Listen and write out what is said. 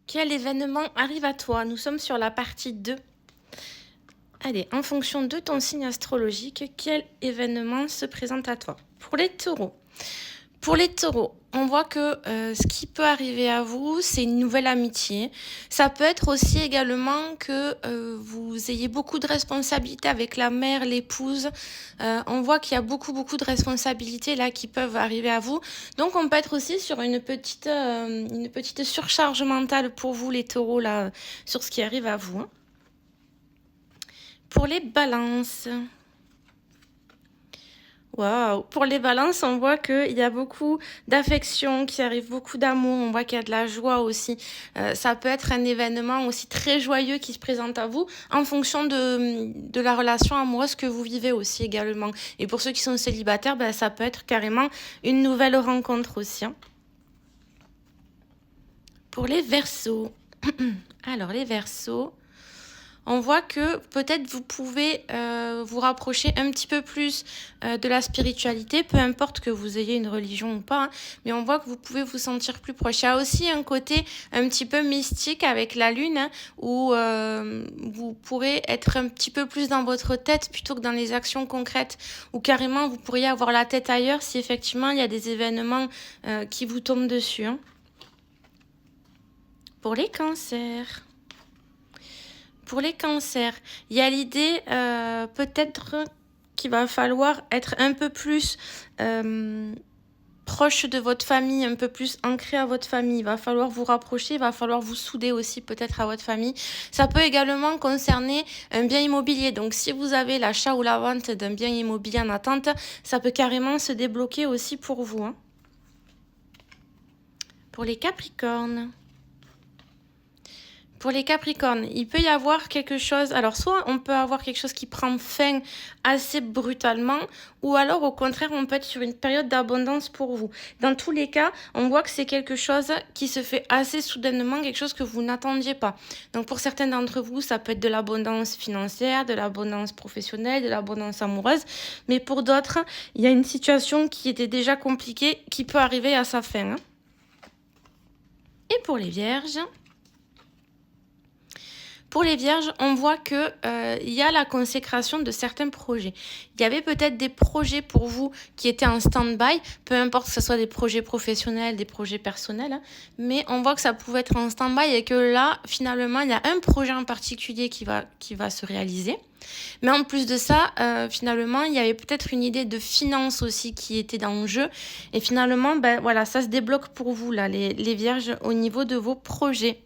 Quel événement arrive à toi? Nous sommes sur la partie 2. Allez, en fonction de ton signe astrologique, quel événement se présente à toi? Pour les taureaux, on voit que ce qui peut arriver à vous, c'est une nouvelle amitié. Ça peut être aussi également que vous ayez beaucoup de responsabilités avec la mère, l'épouse. On voit qu'il y a beaucoup de responsabilités là qui peuvent arriver à vous. Donc on peut être aussi sur une petite surcharge mentale pour vous les taureaux là, sur ce qui arrive à vous, hein. Pour les balances. Waouh! Pour les balances, on voit qu'il y a beaucoup d'affection qui arrive, beaucoup d'amour, on voit qu'il y a de la joie aussi. Ça peut être un événement aussi très joyeux qui se présente à vous en fonction de la relation amoureuse que vous vivez aussi également. Et pour ceux qui sont célibataires, ben, ça peut être carrément une nouvelle rencontre aussi, hein. Pour les Verseaux. Alors les Verseaux, on voit que peut-être vous pouvez vous rapprocher un petit peu plus de la spiritualité, peu importe que vous ayez une religion ou pas, hein, mais on voit que vous pouvez vous sentir plus proche. Il y a aussi un côté un petit peu mystique avec la lune, hein, où vous pourrez être un petit peu plus dans votre tête plutôt que dans les actions concrètes, ou carrément vous pourriez avoir la tête ailleurs si effectivement il y a des événements qui vous tombent dessus, hein. Pour les cancers. Pour les cancers, il y a l'idée peut-être qu'il va falloir être un peu plus proche de votre famille, un peu plus ancré à votre famille. Il va falloir vous rapprocher, il va falloir vous souder aussi peut-être à votre famille. Ça peut également concerner un bien immobilier. Donc si vous avez l'achat ou la vente d'un bien immobilier en attente, ça peut carrément se débloquer aussi pour vous, hein. Pour les Capricornes. Pour les Capricornes, il peut y avoir quelque chose, alors soit on peut avoir quelque chose qui prend fin assez brutalement, ou alors au contraire on peut être sur une période d'abondance pour vous. Dans tous les cas, on voit que c'est quelque chose qui se fait assez soudainement, quelque chose que vous n'attendiez pas. Donc pour certains d'entre vous, ça peut être de l'abondance financière, de l'abondance professionnelle, de l'abondance amoureuse, mais pour d'autres, il y a une situation qui était déjà compliquée qui peut arriver à sa fin, hein. Et pour les Vierges... Pour les Vierges, on voit que il y a la consécration de certains projets. Il y avait peut-être des projets pour vous qui étaient en stand-by, peu importe que ce soit des projets professionnels, des projets personnels, hein, mais on voit que ça pouvait être en stand-by et que là, finalement, il y a un projet en particulier qui va se réaliser. Mais en plus de ça, finalement, il y avait peut-être une idée de finance aussi qui était dans le jeu. Et finalement, ben voilà, ça se débloque pour vous, là, les Vierges, au niveau de vos projets.